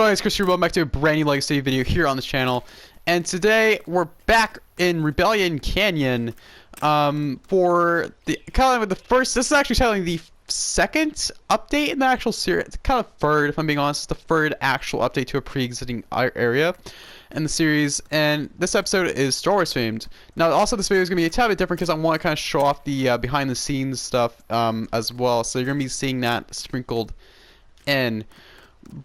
going on? It's Chris here. Welcome back to a brand new Lego City video here on this channel. And today we're back in Rebellion Canyon for the kind of the first. This is actually telling the second update in the actual series. It's kind of third, if I'm being honest. It's the third actual update to a pre-existing area in the series. And this episode is Star Wars themed. Now, also this video is going to be a tad bit different because I want to kind of show off the behind-the-scenes stuff as well. So you're going to be seeing that sprinkled in.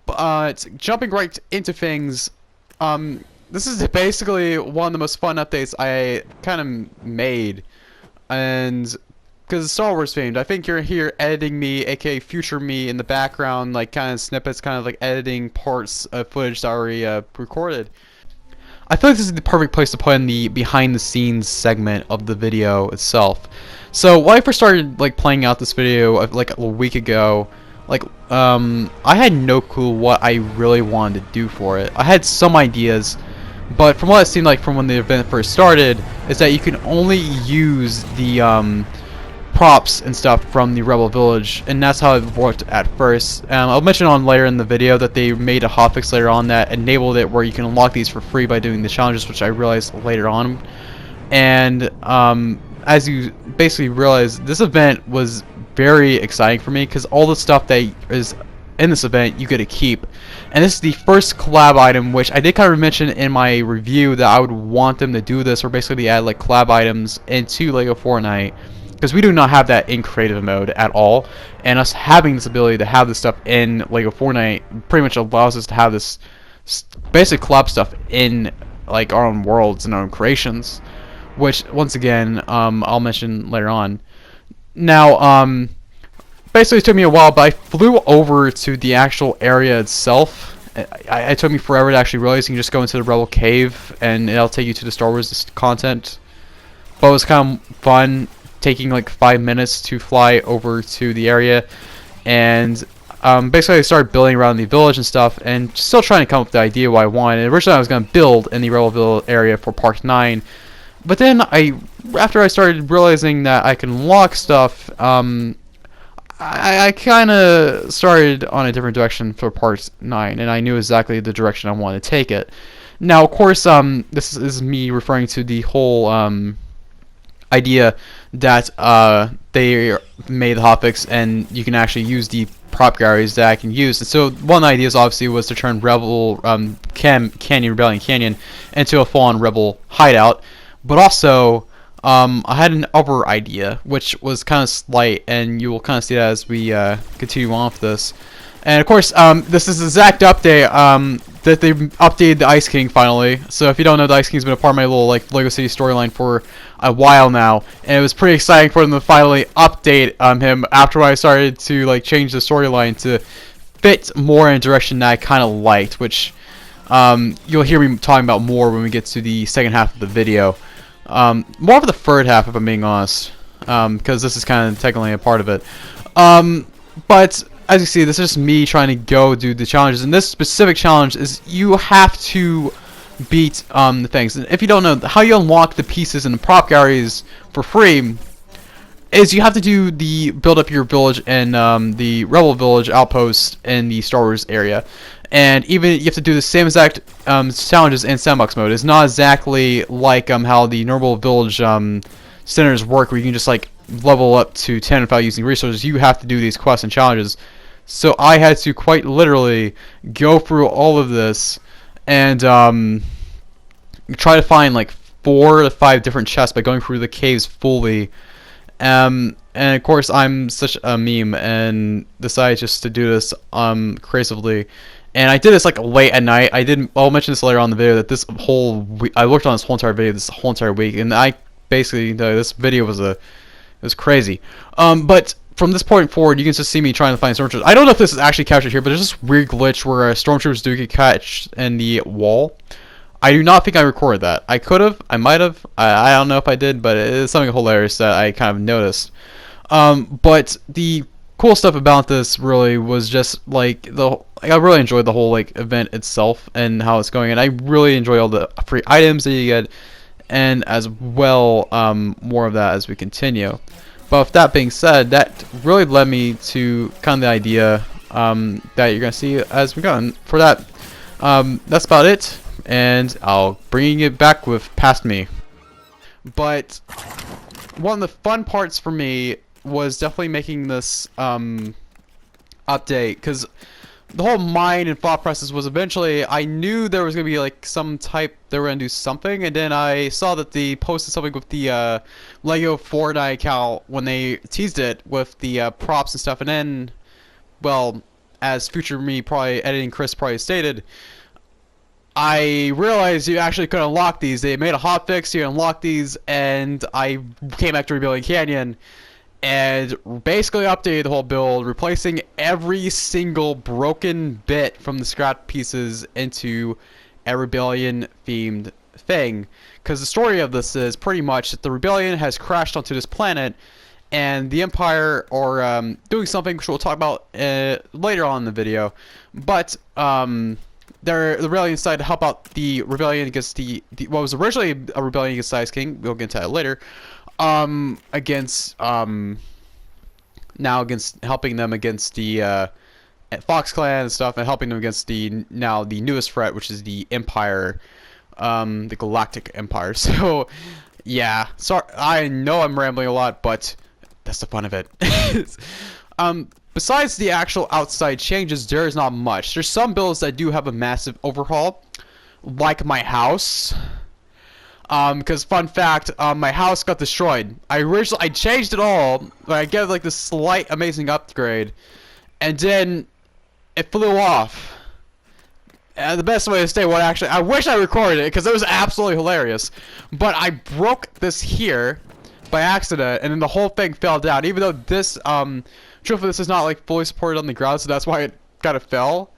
But jumping right into things, this is basically one of the most fun updates I kind of made, and because it's Star Wars themed, I think you're here editing me, aka future me, in the background, like kind of snippets, kind of like editing parts of footage that I already recorded. I feel like this is the perfect place to put in the behind the scenes segment of the video itself. So when I first started like playing out this video like a week ago, I had no clue what I really wanted to do for it. I had some ideas, but from what it seemed like from when the event first started, is that you can only use the props and stuff from the Rebel Village, and that's how it worked at first. I'll mention on later in the video that they made a hotfix later on that enabled it where you can unlock these for free by doing the challenges, which I realized later on. And as you basically realize, this event was very exciting for me because all the stuff that is in this event you get to keep, and this is the first collab item, which I did kind of mention in my review that I would want them to do this, or basically add like collab items into Lego Fortnite, because we do not have that in creative mode at all, and us having this ability to have this stuff in Lego Fortnite pretty much allows us to have this basic collab stuff in like our own worlds and our own creations, which once again I'll mention later on. Now, basically it took me a while, but I flew over to the actual area itself. It took me forever to actually realize you can just go into the Rebel Cave and it'll take you to the Star Wars content. But it was kind of fun, taking like 5 minutes to fly over to the area. And basically I started building around the village and stuff, and still trying to come up with the idea what I wanted. And originally I was going to build in the Rebelville area for Park 9. But then after I started realizing that I can unlock stuff, I kind of started on a different direction for Part 9, and I knew exactly the direction I wanted to take it. Now, of course, this is me referring to the whole idea that they made the hotfix, and you can actually use the prop galleries that I can use. And so one of the ideas obviously was to turn Rebellion Canyon into a full-on Rebel hideout. But also, I had an other idea, which was kind of slight, and you will kind of see that as we continue on with this. And of course, this is the exact update that they updated the Ice King finally. So if you don't know, the Ice King's been a part of my little like Lego City storyline for a while now, and it was pretty exciting for them to finally update him after I started to like change the storyline to fit more in a direction that I kind of liked, which you'll hear me talking about more when we get to the second half of the video. More of the third half, if I'm being honest, because this is kind of technically a part of it. But as you see, this is just me trying to go do the challenges, and this specific challenge is you have to beat the things. And if you don't know, how you unlock the pieces in the prop galleries for free is you have to do the build up your village and the Rebel Village outpost in the Star Wars area. And even you have to do the same exact challenges in sandbox mode. It's not exactly like how the normal village centers work, where you can just like level up to 10 without using resources. You have to do these quests and challenges. So I had to quite literally go through all of this and try to find like 4 to 5 different chests by going through the caves fully. And of course I'm such a meme and decided just to do this creatively. And I did this like late at night. I'll mention this later on in the video that this whole week, I worked on this whole entire video this whole entire week, and I basically this video was crazy. But from this point forward, you can just see me trying to find stormtroopers. I don't know if this is actually captured here, but there's this weird glitch where stormtroopers do get catched in the wall. I do not think I recorded that. I could have, I might have. I don't know if I did, but it is something hilarious that I kind of noticed. But the cool stuff about this really was just like I really enjoyed the whole like event itself and how it's going, and I really enjoy all the free items that you get, and as well more of that as we continue. But with that being said, that really led me to kind of the idea that you're gonna see as we go. And for that, That's about it, and I'll bring it back with past me. But one of the fun parts for me was definitely making this update, because the whole mind and thought process was eventually I knew there was gonna be like some type they were gonna do something, and then I saw that they posted something with the Lego Fortnite account when they teased it with the props and stuff, and then, well, as future me probably editing Chris probably stated, I realized you actually could unlock these. They made a hotfix, you unlock these, and I came back to Rebuilding Canyon and basically updated the whole build, replacing every single broken bit from the scrap pieces into a rebellion themed thing. Because the story of this is pretty much that the rebellion has crashed onto this planet, and the Empire are doing something which we'll talk about later on in the video. But the rebellion decided to help out the rebellion against the what was originally a rebellion against Ice King. We'll get into that later. Against now against helping them against the Fox Clan and stuff, and helping them against the newest threat, which is the Empire, the Galactic Empire. So yeah, sorry, I know I'm rambling a lot, but that's the fun of it. Besides the actual outside changes, there is not much. There's some builds that do have a massive overhaul, like my house. Because fun fact, my house got destroyed. I changed it all, but I gave like this slight amazing upgrade, and then it flew off. And the best way to say what actually, I wish I recorded it because it was absolutely hilarious. But I broke this here by accident, and then the whole thing fell down. Even though this, truthfully, this is not like fully supported on the ground, so that's why it kind of fell.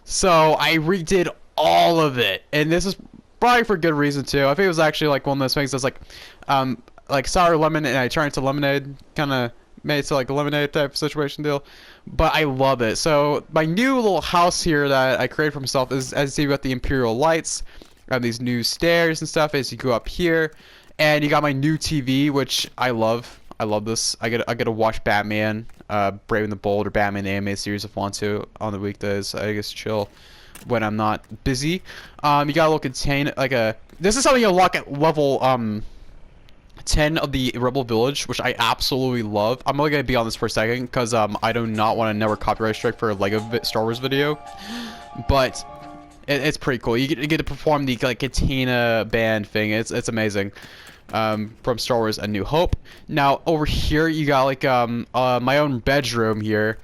So I redid all of it, and this is probably for good reason too. I think it was actually like one of those things that's like sour lemon, and I turned it to lemonade, kind of made it to like a lemonade type situation deal. But I love it. So my new little house here that I created for myself is, as you see, you got the Imperial lights, I have these new stairs and stuff as you go up here, and you got my new TV, which I love. I love this. I get to watch Batman, Brave and the Bold, or Batman the animated series if I want to on the weekdays. I guess chill when I'm not busy. You got a little contain like a. This is something you unlock at level 10 of the Rebel Village, which I absolutely love. I'm only gonna be on this for a second because I do not want to never copyright strike for a Lego Star Wars video, but it's pretty cool. You get to perform the like Katina band thing. It's amazing. From Star Wars: A New Hope. Now over here you got like my own bedroom here.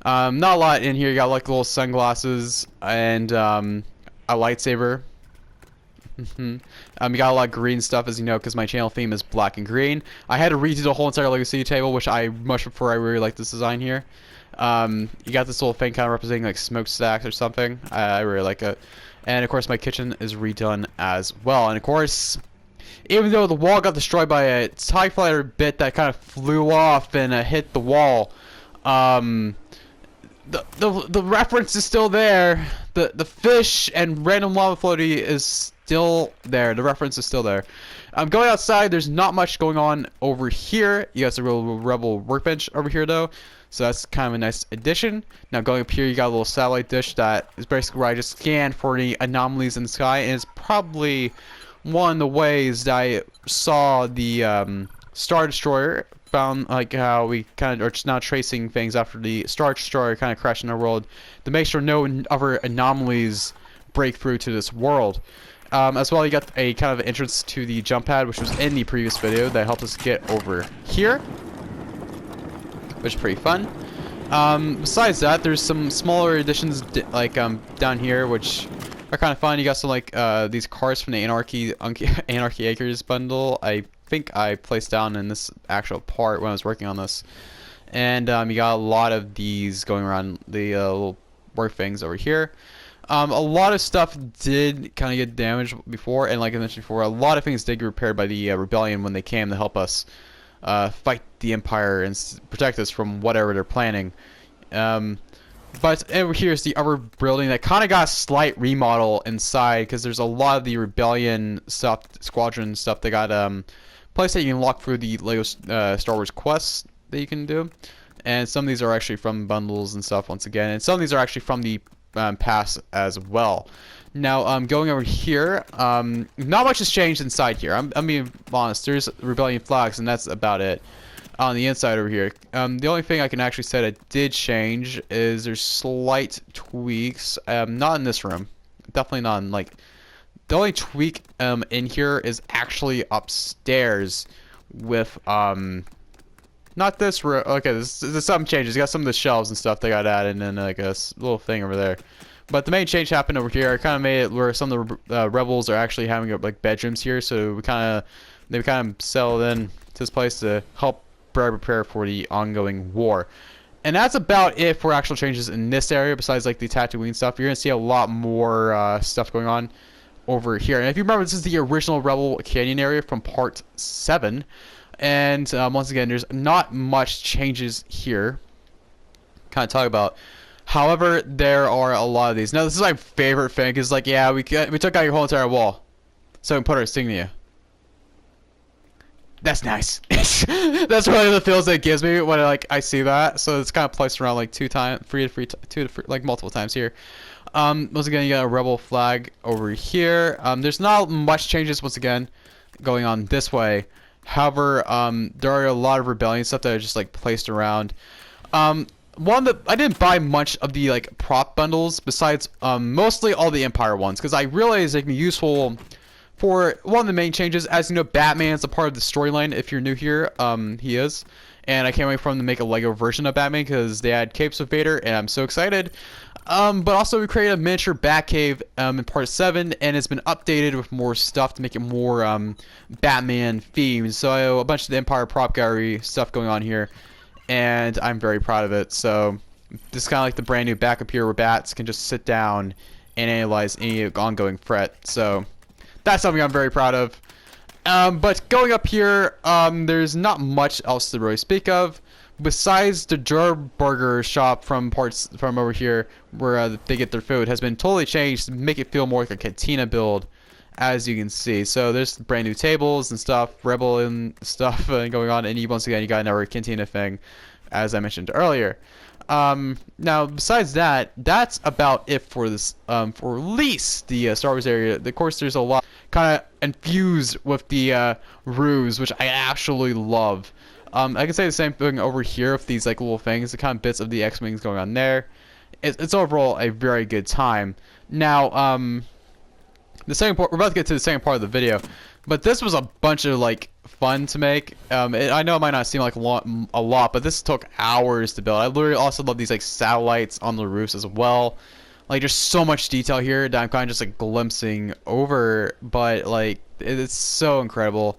Not a lot in here. You got like little sunglasses and a lightsaber. You got a lot of green stuff, as you know, because my channel theme is black and green. I had to redo the whole entire Lego City table, which I much prefer. I really like this design here. You got this little thing kind of representing like smokestacks or something. I really like it. And of course my kitchen is redone as well. And of course, even though the wall got destroyed by a TIE fighter bit that kind of flew off and hit the wall, the reference is still there. The fish and random lava floaty is still there. The reference is still there. Going outside, there's not much going on over here. You got a real Rebel workbench over here though, so that's kind of a nice addition. Now going up here, you got a little satellite dish that is basically where I just scan for any anomalies in the sky, and it's probably one of the ways that I saw the Star Destroyer. Found like how we kind of are just now tracing things after the Star Destroyer kind of crashed in our world to make sure no other anomalies break through to this world. As well, you got a kind of entrance to the jump pad, which was in the previous video that helped us get over here, which is pretty fun. Besides that, there's some smaller additions like down here, which are kind of fun. You got some like these cars from the Anarchy Acres bundle. I think I placed down in this actual part when I was working on this, and you got a lot of these going around the little work things over here. A lot of stuff did kind of get damaged before, and like I mentioned before, a lot of things did get repaired by the rebellion when they came to help us fight the Empire and protect us from whatever they're planning. But over here is the other building that kind of got a slight remodel inside, because there's a lot of the rebellion stuff, squadron stuff that got place that you can unlock through the Lego Star Wars quests that you can do, and some of these are actually from bundles and stuff once again, and some of these are actually from the pass as well. Now, going over here, not much has changed inside here. I'm being honest. There's rebellion flags, and that's about it. On the inside over here, the only thing I can actually say that did change is there's slight tweaks. Not in this room, definitely not in, like, the only tweak in here is actually upstairs with not this room. Okay, there's some changes. You got some of the shelves and stuff they got added, and then like a little thing over there. But the main change happened over here. I kind of made it where some of the rebels are actually having like bedrooms here, so they kind of settled in to this place to help prepare for the ongoing war. And that's about it for actual changes in this area. Besides like the Tatooine stuff, you're gonna see a lot more stuff going on over here. And if you remember, this is the original Rebel Canyon area from Part 7. And once again, there's not much changes here. Kind of talk about. However, there are a lot of these. Now, this is my favorite thing, because like, yeah, we took out your whole entire wall, so we can put our insignia. That's nice. That's one of the feels that it gives me when I see that. So it's kind of placed around like two to like multiple times here. Once again, you got a rebel flag over here. There's not much changes once again going on this way. However, there are a lot of rebellion stuff that are just like placed around. One that I didn't buy much of the like prop bundles besides mostly all the Empire ones, because I realized they can be useful for one of the main changes. As you know, Batman's a part of the storyline. If you're new here, he is. And I can't wait for them to make a Lego version of Batman, because they had capes with Vader, and I'm so excited. But also we created a miniature Batcave in Part 7, and it's been updated with more stuff to make it more Batman themed. So a bunch of the Empire prop gallery stuff going on here, and I'm very proud of it. So this is kind of like the brand new backup here where bats can just sit down and analyze any ongoing threat. So that's something I'm very proud of. But going up here, there's not much else to really speak of besides the Burger shop from over here where they get their food has been totally changed to make it feel more like a cantina build, as you can see. So there's brand new tables and stuff, rebel and stuff going on, and once again you got another cantina thing, as I mentioned earlier. Now besides that, that's about it for this for at least the Star Wars area. Of course, there's a lot kind of infused with the ruse, which I absolutely love. I can say the same thing over here with these like little things, the kind of bits of the X-Wings going on there. It's overall a very good time. Now, the second part, we're about to get to the second part of the video, but this was a bunch of like fun to make. I know it might not seem like a lot, but this took hours to build. I literally also love these like satellites on the roofs as well. Like there's so much detail here that I'm kind of just like glimpsing over, but like it's so incredible.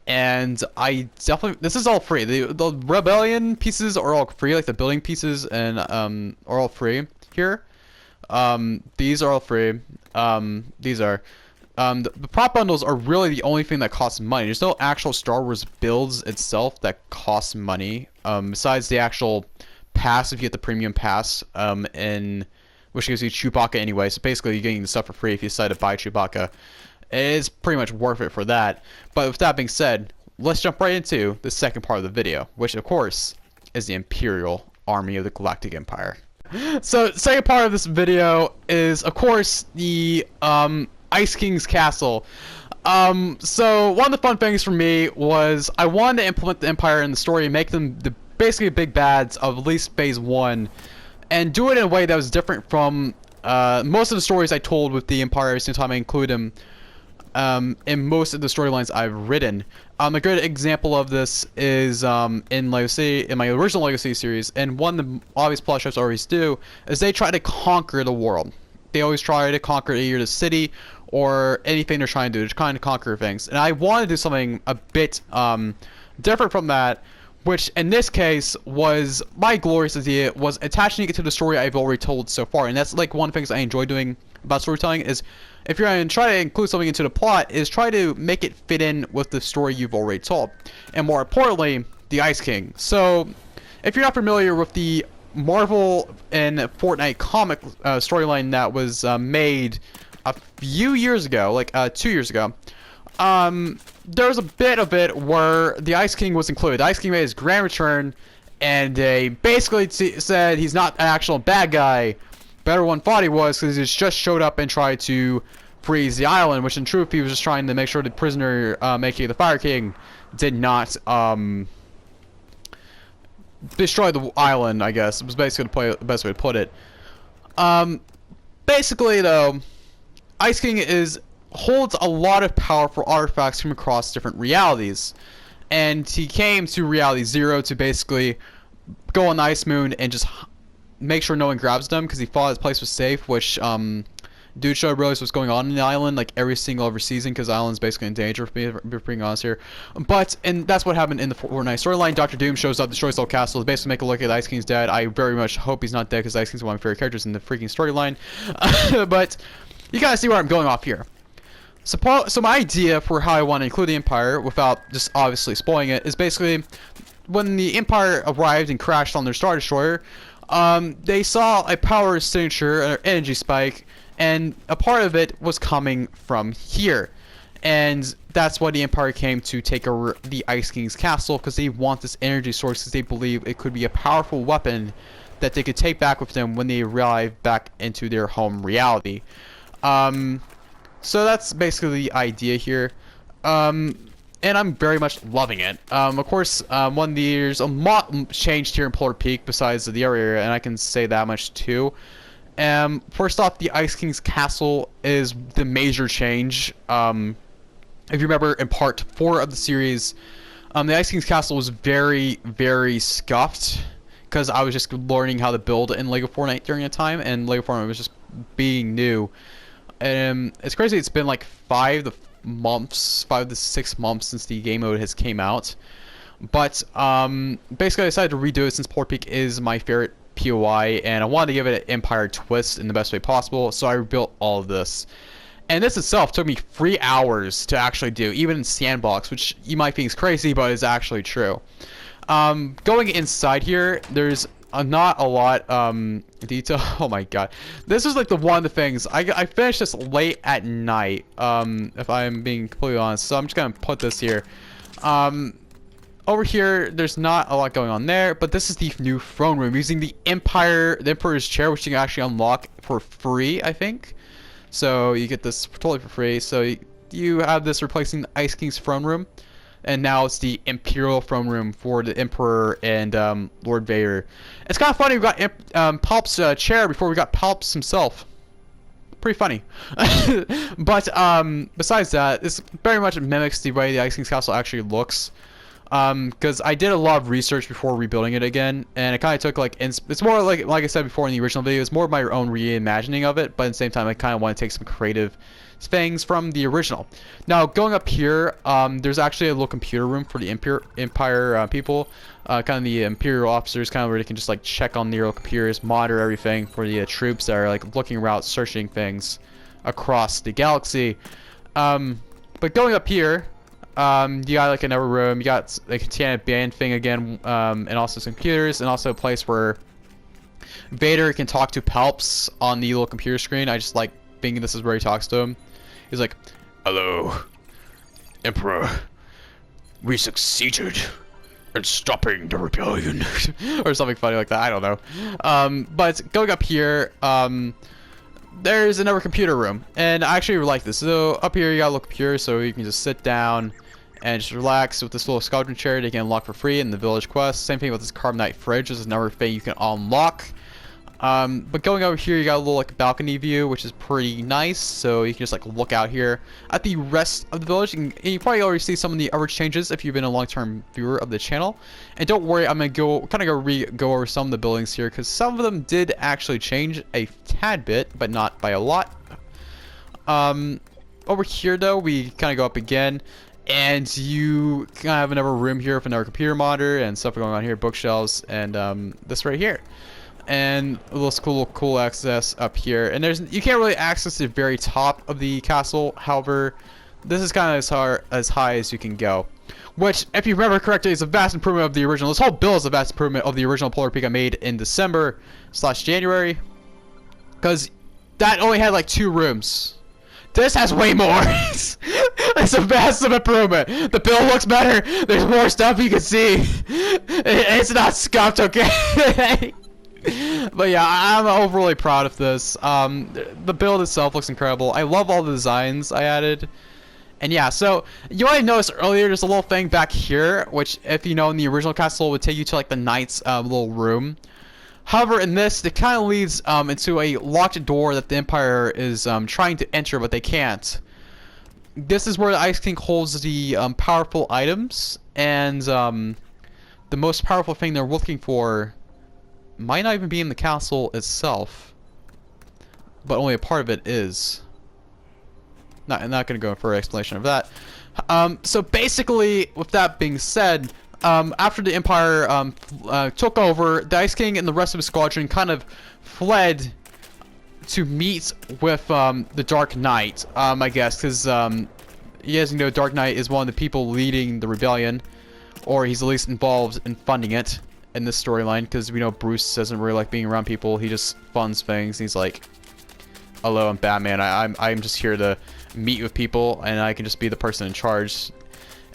And I definitely, this is all free. The rebellion pieces are all free, like the building pieces and are all free here. These are all free. These are the prop bundles are really the only thing that costs money. There's no actual Star Wars builds itself that costs money, besides the actual pass if you get the premium pass, and which gives you Chewbacca anyway. So basically you're getting the stuff for free if you decide to buy Chewbacca. It's pretty much worth it for that. But with that being said, let's jump right into the second part of the video, which of course is the Imperial Army of the Galactic Empire. So the second part of this video is of course the Ice King's Castle. So one of the fun things for me was I wanted to implement the Empire in the story and make them the basically big bads of at least Phase 1, and do it in a way that was different from most of the stories I told with the Empire every single time I include them in most of the storylines I've written. A good example of this is in Legacy, in my original Legacy series, and one of the obvious plot strips always do is they try to conquer the world. They always try to conquer either the city or anything they're trying to do. They're trying to conquer things, and I want to do something a bit different from that, which in this case was my glorious idea was attaching it to the story I've already told so far. And that's like one of the things I enjoy doing about storytelling is if you're going to try to include something into the plot is try to make it fit in with the story you've already told, and more importantly the Ice King. So if you're not familiar with the Marvel and Fortnite comic storyline that was made a few years ago, like 2 years ago, there's a bit of it where the Ice King was included. The Ice King made his grand return, and they basically said he's not an actual bad guy, better one thought he was, because he just showed up and tried to freeze the island, which in truth he was just trying to make sure the prisoner, aka the Fire King, did not destroy the island. I guess it was basically the best way to put it. Basically though, Ice King holds a lot of powerful artifacts from across different realities, and he came to reality 0 to basically go on the Ice Moon and just make sure no one grabs them, because he thought his place was safe, which dude showed realize what's going on in the island like every single season, because the island's basically in danger, if we're being honest here. And that's what happened in the Fortnite storyline. Dr. Doom shows up, destroys the whole castle, basically make a look at Ice King's dead. I very much hope he's not dead, because Ice King's one of my favorite characters in the freaking storyline. But you gotta see where I'm going off here. So my idea for how I want to include the Empire without just obviously spoiling it is basically when the Empire arrived and crashed on their Star Destroyer, they saw a power signature, an energy spike, and a part of it was coming from here. And that's why the Empire came to take over the Ice King's castle, because they want this energy source, because they believe it could be a powerful weapon that they could take back with them when they arrive back into their home reality. So that's basically the idea here. And I'm very much loving it. Of course, there's a lot changed here in Polar Peak besides the area, and I can say that much too. First off, the Ice King's castle is the major change. If you remember in part 4 of the series, the Ice King's castle was very, very scuffed, because I was just learning how to build in Lego Fortnite during that time, and Lego Fortnite was just being new. It's crazy, it's been like 5 to 6 months since the game mode has came out. But basically I decided to redo it since Polar Peak is my favorite POI, and I wanted to give it an Empire twist in the best way possible, so I rebuilt all of this. And this itself took me 3 hours to actually do, even in Sandbox, which you might think is crazy, but is actually true. Going inside here, there's not a lot detail. Oh my god, this is like one of the things I finished this late at night, if I'm being completely honest, so I'm just gonna put this here. Over here there's not a lot going on there, but this is the new throne room using the Emperor's chair, which you can actually unlock for free, I think. So you get this totally for free. So you have this replacing the Ice King's throne room, and now it's the Imperial throne room for the Emperor and Lord Vader. It's kind of funny, we got Palp's chair before we got Palps himself. Pretty funny. But besides that, this very much mimics the way the Ice King's castle actually looks. Because I did a lot of research before rebuilding it again, and it kind of took it's more like I said before in the original video, it's more of my own reimagining of it, but at the same time I kind of want to take some creative things from the original. Now going up here, there's actually a little computer room for the Empire people, kind of the Imperial officers, kind of where they can just like check on their computers, monitor everything for the troops that are like looking around, searching things across the galaxy. But going up here, you got like another room, you got like a TNT band thing again, and also some computers, and also a place where Vader can talk to Palps on the little computer screen. I just like thinking this is where he talks to him. He's like, "Hello, Emperor. We succeeded in stopping the rebellion," or something funny like that. I don't know. But going up here, there's another computer room, and I actually like this. So up here you got a little computer, so you can just sit down and just relax with this little skeleton chair that you can unlock for free in the village quest. Same thing with this carbonite fridge. This is another thing you can unlock. But going over here, you got a little like balcony view, which is pretty nice. So you can just like look out here at the rest of the village. And you probably already see some of the other changes if you've been a long-term viewer of the channel. And don't worry, I'm gonna go over some of the buildings here, because some of them did actually change a tad bit, but not by a lot. Over here though, we kind of go up again, and you kind of have another room here with another computer monitor and stuff going on here, bookshelves, and this right here. And a little cool access up here, and you can't really access the very top of the castle. However, this is kind of as high as you can go, which, if you remember correctly, is a vast improvement of the original. This whole build is a vast improvement of the original Polar Peak I made in December/January, because that only had like 2 rooms. This has way more. It's a vast improvement. The build looks better. There's more stuff you can see. It's not scuffed, okay? But yeah, I'm overly proud of this. The build itself looks incredible. I love all the designs I added. And yeah, so you might have noticed earlier there's a little thing back here, which if you know in the original castle would take you to like the knight's little room. However, in this, it kind of leads into a locked door that the Empire is trying to enter, but they can't. This is where the Ice King holds the powerful items, and the most powerful thing they're looking for might not even be in the castle itself, but only a part of it is. I'm not going to go for an explanation of that. So basically, with that being said, after the Empire took over, the Ice King and the rest of his squadron kind of fled to meet with the Dark Knight, I guess, because you guys know Dark Knight is one of the people leading the rebellion, or he's at least involved in funding it in this storyline, because we know Bruce doesn't really like being around people. He just funds things. He's like, hello, I'm Batman. I'm just here to meet with people, and I can just be the person in charge.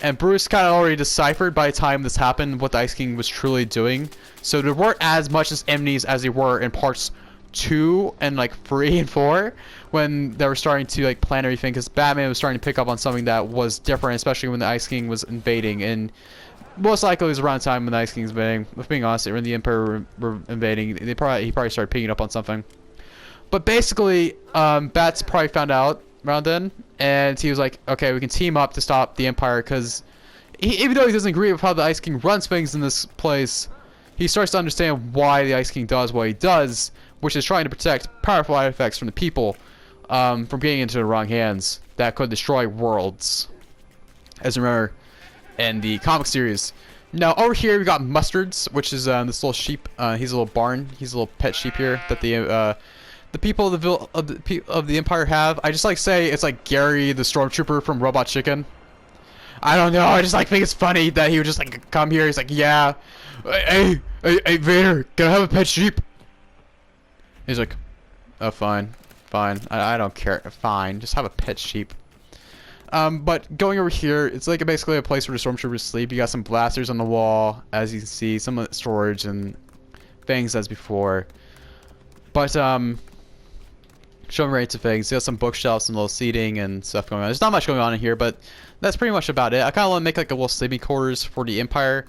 And Bruce kind of already deciphered by the time this happened what the Ice King was truly doing. So there weren't as much as enemies as they were in parts 2 and like 3 and 4 when they were starting to like plan everything, because Batman was starting to pick up on something that was different, especially when the Ice King was invading. And most likely it was around the time when the Ice King was invading. With being honest, when the Emperor were invading, he probably started picking up on something. But basically, Bats probably found out around then, and he was like, okay, we can team up to stop the Empire, because even though he doesn't agree with how the Ice King runs things in this place, he starts to understand why the Ice King does what he does, which is trying to protect powerful artifacts from the people from getting into the wrong hands that could destroy worlds, as remember in the comic series. Now over here we got Mustards, which is this little sheep. He's a little barn. He's a little pet sheep here that the people of the Empire have. I just like say it's like Gary the Stormtrooper from Robot Chicken. I don't know. I just like think it's funny that he would just like come here. He's like, yeah, hey Vader, can I have a pet sheep? He's like, oh fine. I don't care. Fine, just have a pet sheep. But going over here, it's like basically a place where the Stormtroopers sleep. You got some blasters on the wall, as you can see, some storage and things as before. But showing rates of things. You got some bookshelves, some little seating and stuff going on. There's not much going on in here, but that's pretty much about it. I kind of want to make like a little sleeping quarters for the Empire.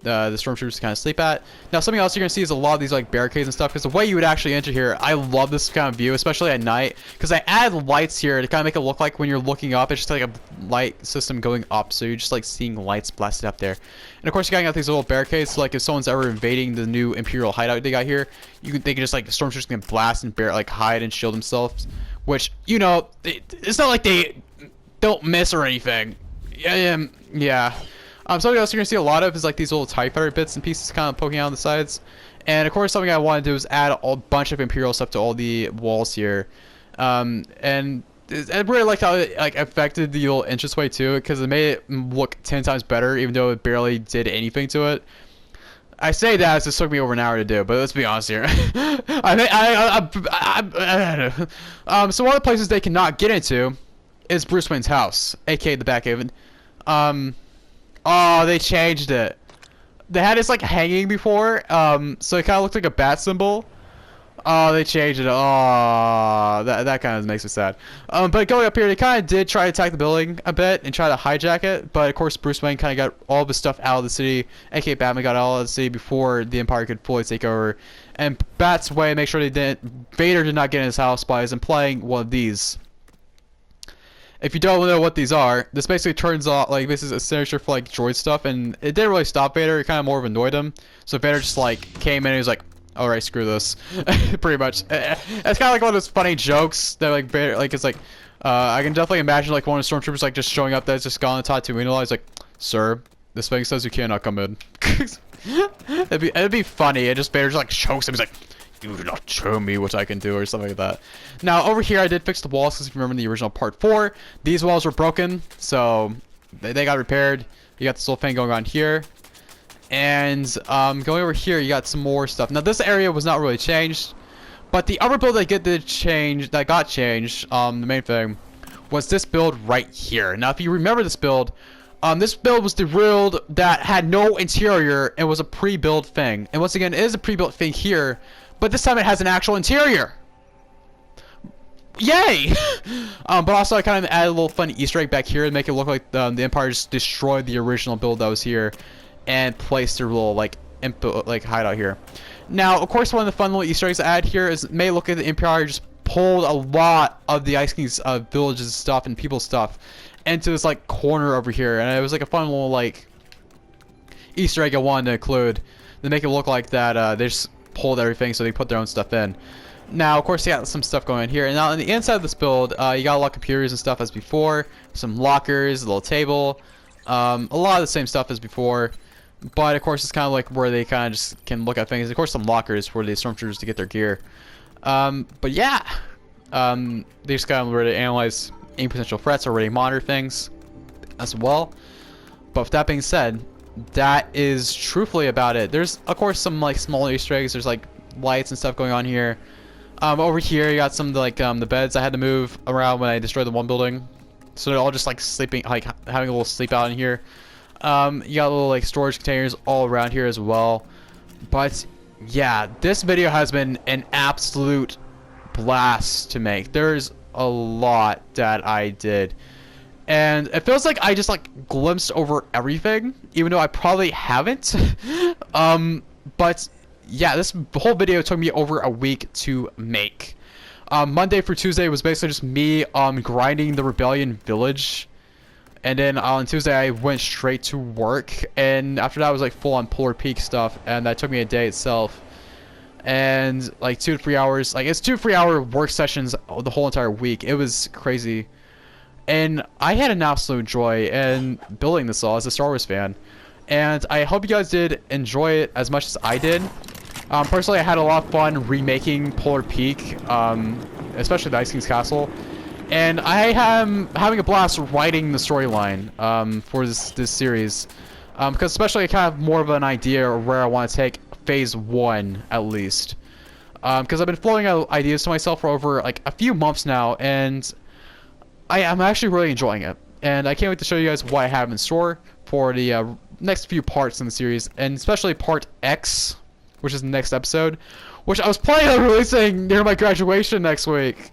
The Stormtroopers kind of sleep at. Now something else you're going to see is a lot of these like barricades and stuff, because the way you would actually enter here, I love this kind of view, especially at night, because I add lights here to kind of make it look like when you're looking up, it's just like a light system going up, so you're just like seeing lights blasted up there. And of course you got these little barricades, so like if someone's ever invading the new Imperial hideout they got here, they can just like, the Stormtroopers can blast and like hide and shield themselves, which, you know, it's not like they don't miss or anything. Yeah. Something else you're going to see a lot of is like these little TIE Fighter bits and pieces kind of poking out on the sides. And of course something I want to do is add a bunch of Imperial stuff to all the walls here. And I really like how it like affected the little entranceway too, because it made it look 10 times better, even though it barely did anything to it. I say that as it took me over an hour to do, but let's be honest here. So one of the places they cannot get into is Bruce Wayne's house, aka the Batcave. Oh, they changed it. They had this like hanging before, so it kind of looked like a bat symbol. Oh, they changed it. Oh, that kind of makes me sad. But going up here, they kind of did try to attack the building a bit and try to hijack it. But of course, Bruce Wayne kind of got all of his stuff out of the city. aka Batman got all of the city before the Empire could fully take over. And Bat's way to make sure Vader did not get in his house by implying one of these. If you don't know what these are, this basically turns off, like, this is a signature for, like, droid stuff, and it didn't really stop Vader, it kind of more of annoyed him. So Vader just, like, came in and he was like, alright, screw this. Pretty much. It's kind of like one of those funny jokes that, like, Vader, like, it's like, I can definitely imagine, like, one of the Stormtroopers, like, just showing up that's just gone to Tatooine. He's like, sir, this thing says you cannot come in. it'd be funny, and just Vader just, like, chokes him, he's like, you do not show me what I can do, or something like that. Now, over here, I did fix the walls, because if you remember in the original part 4, these walls were broken, so they got repaired. You got this little thing going on here. And going over here, you got some more stuff. Now, this area was not really changed, but the other build that got changed, the main thing, was this build right here. Now, if you remember this build, This build was the build that had no interior and was a pre-built thing. And once again, it is a pre-built thing here, but this time it has an actual interior. Yay! But also I kind of added a little fun Easter egg back here to make it look like the Empire just destroyed the original build that was here and placed their little like hideout here. Now, of course, one of the fun little Easter eggs I add here is it may look like the Empire just pulled a lot of the Ice King's villages stuff and people stuff into this like corner over here, and it was like a fun little like Easter egg I wanted to include to make it look like that they just pulled everything so they put their own stuff in. Now, of course, you got some stuff going on here, and now on the inside of this build, you got a lot of computers and stuff as before, some lockers, a little table, a lot of the same stuff as before, but of course it's kind of like where they kind of just can look at things. Of course, some lockers for the stormtroopers to get their gear. But yeah, they just kind of ready to analyze any potential threats or ready to monitor things as well. But with that being said, that is truthfully about it. There's of course some like small Easter eggs. There's like lights and stuff going on here. Over here you got some of the, like the beds I had to move around when I destroyed the one building, so they're all just like sleeping, like having a little sleep out in here. You got little like storage containers all around here as well. But yeah, this video has been an absolute blast to make. There's a lot that I did, and it feels like I just like glimpsed over everything, even though I probably haven't. But yeah, this whole video took me over a week to make. Monday through Tuesday was basically just me grinding the Rebellion village, and then on Tuesday I went straight to work, and after that was like full on Polar Peak stuff, and that took me a day itself, and like 2 to 3 hours. Like it's 2 to 3 hour work sessions the whole entire week. It was crazy, and I had an absolute joy in building this all as a Star Wars fan, and I hope you guys did enjoy it as much as I did. Personally, I had a lot of fun remaking Polar Peak, especially the Ice King's Castle, and I am having a blast writing the storyline for this series, because especially I kind of have more of an idea of where I want to take Phase 1 at least, because I've been flowing out ideas to myself for over like a few months now, and I am actually really enjoying it, and I can't wait to show you guys what I have in store for the next few parts in the series, and especially Part X, which is the next episode, which I was planning on releasing near my graduation next week,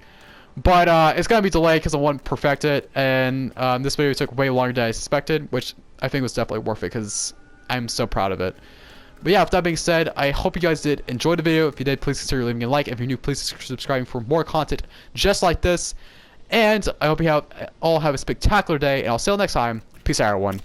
but it's gonna be delayed because I want to perfect it, and this video took way longer than I suspected, which I think was definitely worth it because I'm so proud of it. But yeah, with that being said, I hope you guys did enjoy the video. If you did, please consider leaving a like. If you're new, please consider subscribing for more content just like this, and I hope you all have a spectacular day, and I'll see you next time. Peace out, everyone.